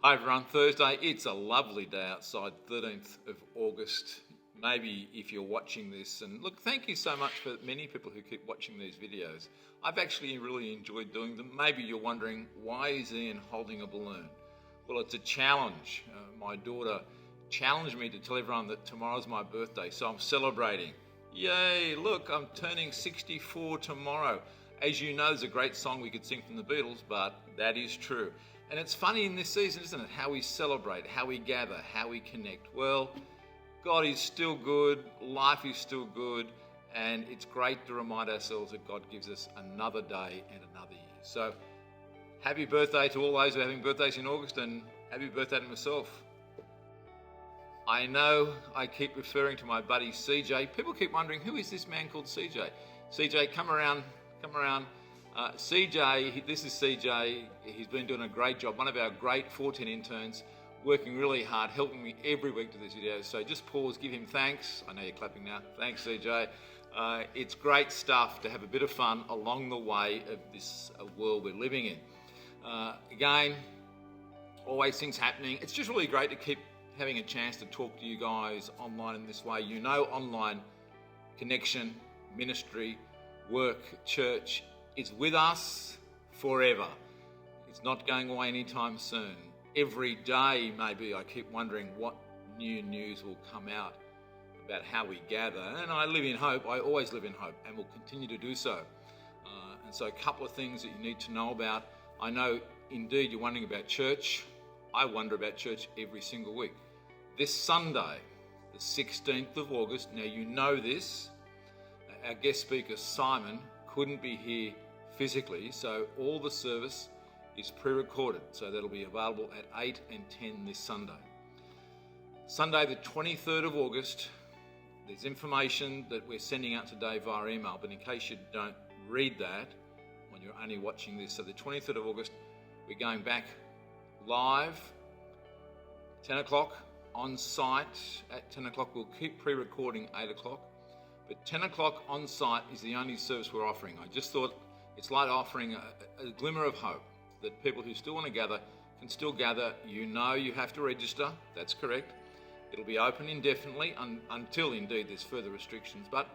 Hi everyone, Thursday. It's a lovely day outside, 13th of August. Maybe if you're watching this, and look, thank you so much for many people who keep watching these videos. I've actually really enjoyed doing them. Maybe you're wondering, why is Ian holding a balloon? Well, it's a challenge. My daughter challenged me to tell everyone that tomorrow's my birthday, so I'm celebrating. Yay, look, I'm turning 64 tomorrow. As you know, there's a great song we could sing from the Beatles, but that is true. And it's funny in this season, isn't it? How we celebrate, how we gather, how we connect. Well, God is still good, life is still good, and it's great to remind ourselves that God gives us another day and another year. So, happy birthday to all those who are having birthdays in August, and happy birthday to myself. I know I keep referring to my buddy CJ. People keep wondering, who is this man called CJ? CJ, come around. CJ, this is CJ. He's been doing a great job. One of our great 14 interns, working really hard, helping me every week to this video. So just pause, give him thanks. I know you're clapping now. Thanks, CJ. It's great stuff to have a bit of fun along the way of this world we're living in. Again, always things happening. It's just really great to keep having a chance to talk to you guys online in this way. You know, online connection, ministry, work, church is with us forever. It's not going away anytime soon. Every day, maybe, I keep wondering what new news will come out about how we gather. And I live in hope. I always live in hope and will continue to do so. And so a couple of things that you need to know about. I know, indeed, you're wondering about church. I wonder about church every single week. This Sunday, the 16th of August, now you know this, our guest speaker, Simon, couldn't be here physically, so all the service is pre-recorded, so that'll be available at 8 and 10 this Sunday. Sunday the 23rd of August, there's information that we're sending out today via email, but in case you don't read that when you're only watching this, so the 23rd of August, we're going back live, 10 o'clock, on site at 10 o'clock. We'll keep pre-recording 8 o'clock. But 10 o'clock on site is the only service we're offering. I just thought it's like offering a glimmer of hope that people who still want to gather can still gather. You know you have to register, that's correct. It'll be open indefinitely until indeed there's further restrictions. But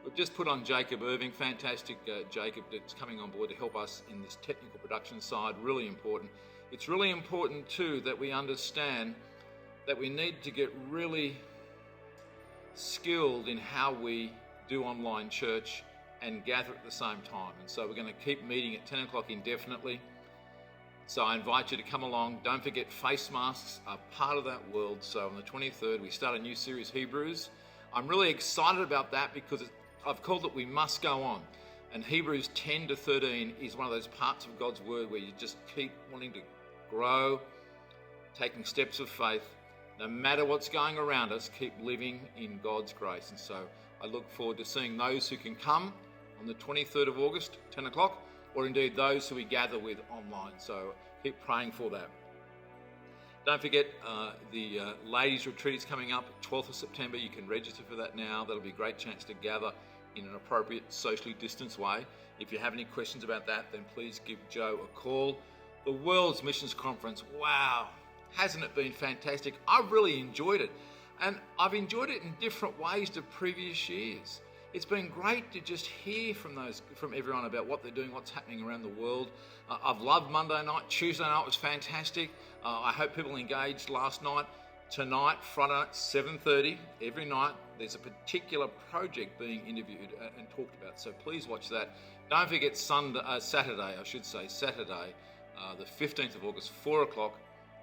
we've just put on Jacob Irving, fantastic Jacob that's coming on board to help us in this technical production side, really important. It's really important too that we understand that we need to get really skilled in how we do online church and gather at the same time. And so we're going to keep meeting at 10 o'clock indefinitely. So I invite you to come along. Don't forget, face masks are part of that world. So on the 23rd, we start a new series, Hebrews. I'm really excited about that because I've called it We Must Go On. And Hebrews 10 to 13 is one of those parts of God's word where you just keep wanting to grow, taking steps of faith. No matter what's going around us, keep living in God's grace. And so I look forward to seeing those who can come on the 23rd of August, 10 o'clock, or indeed those who we gather with online. So keep praying for that. Don't forget the ladies' retreat is coming up 12th of September. You can register for that now. That'll be a great chance to gather in an appropriate, socially distanced way. If you have any questions about that, then please give Joe a call. The World's Missions Conference, wow. Hasn't it been fantastic? I've really enjoyed it. And I've enjoyed it in different ways to previous years. It's been great to just hear from everyone about what they're doing, what's happening around the world. I've loved Monday night. Tuesday night was fantastic. I hope people engaged last night. Tonight, Friday night, 7:30, every night, there's a particular project being interviewed and talked about. So please watch that. Don't forget Saturday, the 15th of August, 4 o'clock,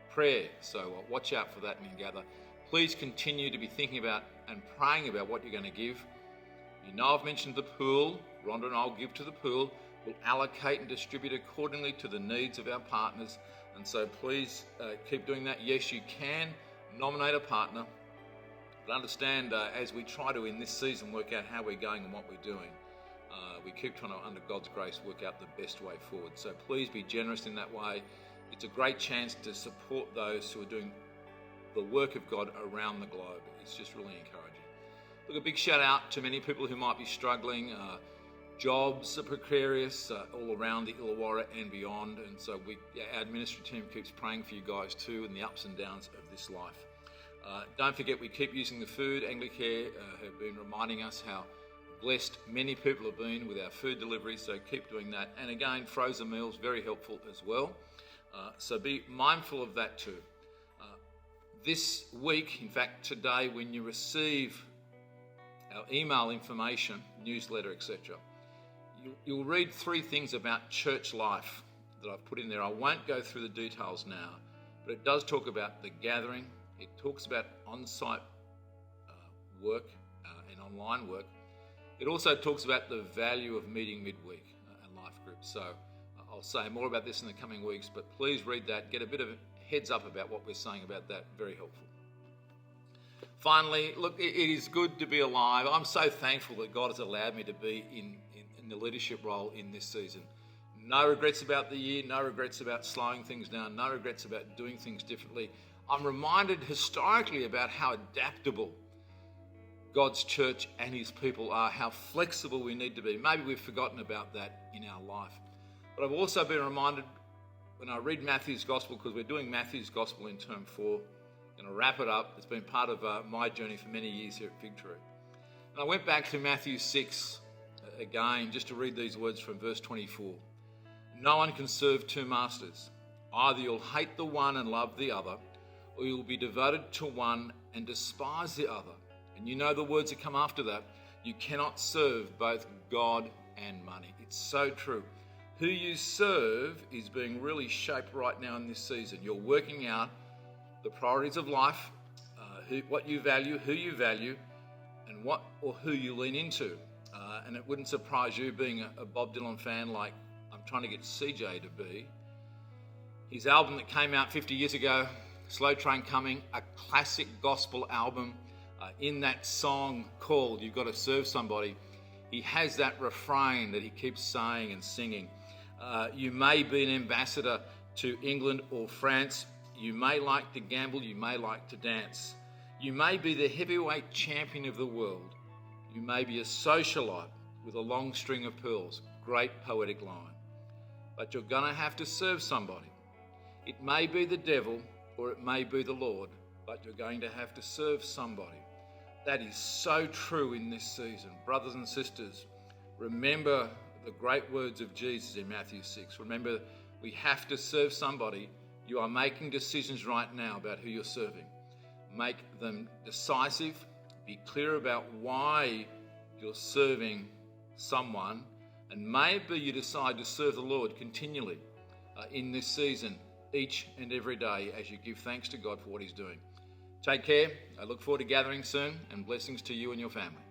prayer. So watch out for that and gather. Please continue to be thinking about and praying about what you're going to give. You know I've mentioned the pool. Rhonda and I will give to the pool. We'll allocate and distribute accordingly to the needs of our partners. And so please keep doing that. Yes, you can nominate a partner. But understand as we try to, in this season, work out how we're going and what we're doing, we keep trying to, under God's grace, work out the best way forward. So please be generous in that way. It's a great chance to support those who are doing the work of God around the globe. It's just really encouraging. Look, a big shout out to many people who might be struggling. Jobs are precarious all around the Illawarra and beyond, and so our ministry team keeps praying for you guys too in the ups and downs of this life. Don't forget, we keep using the food. Anglicare have been reminding us how blessed many people have been with our food delivery, so keep doing that. And again, frozen meals, very helpful as well. So be mindful of that too. This week, in fact today, when you receive our email information, newsletter, etc., you'll read 3 things about church life that I've put in there. I won't go through the details now, but it does talk about the gathering. It talks about on-site work and online work. It also talks about the value of meeting midweek and life groups. So I'll say more about this in the coming weeks, but please read that. Get a bit of a heads up about what we're saying about that. Very helpful. Finally, look, it is good to be alive. I'm so thankful that God has allowed me to be in the leadership role in this season. No regrets about the year, no regrets about slowing things down, no regrets about doing things differently. I'm reminded historically about how adaptable God's church and his people are, how flexible we need to be. Maybe we've forgotten about that in our life. But I've also been reminded when I read Matthew's Gospel, because we're doing Matthew's Gospel in term 4, I'm going to wrap it up. It's been part of my journey for many years here at Victory. And I went back to Matthew 6 again, just to read these words from verse 24. No one can serve 2 masters. Either you'll hate the one and love the other, or you'll be devoted to one and despise the other. And you know the words that come after that. You cannot serve both God and money. It's so true. Who you serve is being really shaped right now in this season. You're working out the priorities of life, what you value, who you value, and what or who you lean into. And it wouldn't surprise you, being a Bob Dylan fan like I'm trying to get CJ to be. His album that came out 50 years ago, Slow Train Coming, a classic gospel album. In that song called You've Got to Serve Somebody, he has that refrain that he keeps saying and singing. You may be an ambassador to England or France. You may like to gamble. You may like to dance. You may be the heavyweight champion of the world. You may be a socialite with a long string of pearls. Great poetic line. But you're going to have to serve somebody. It may be the devil or it may be the Lord, but you're going to have to serve somebody. That is so true in this season. Brothers and sisters, remember the great words of Jesus in Matthew 6. Remember, we have to serve somebody. You are making decisions right now about who you're serving. Make them decisive. Be clear about why you're serving someone. And maybe you decide to serve the Lord continually in this season, each and every day, as you give thanks to God for what he's doing. Take care. I look forward to gathering soon, and blessings to you and your family.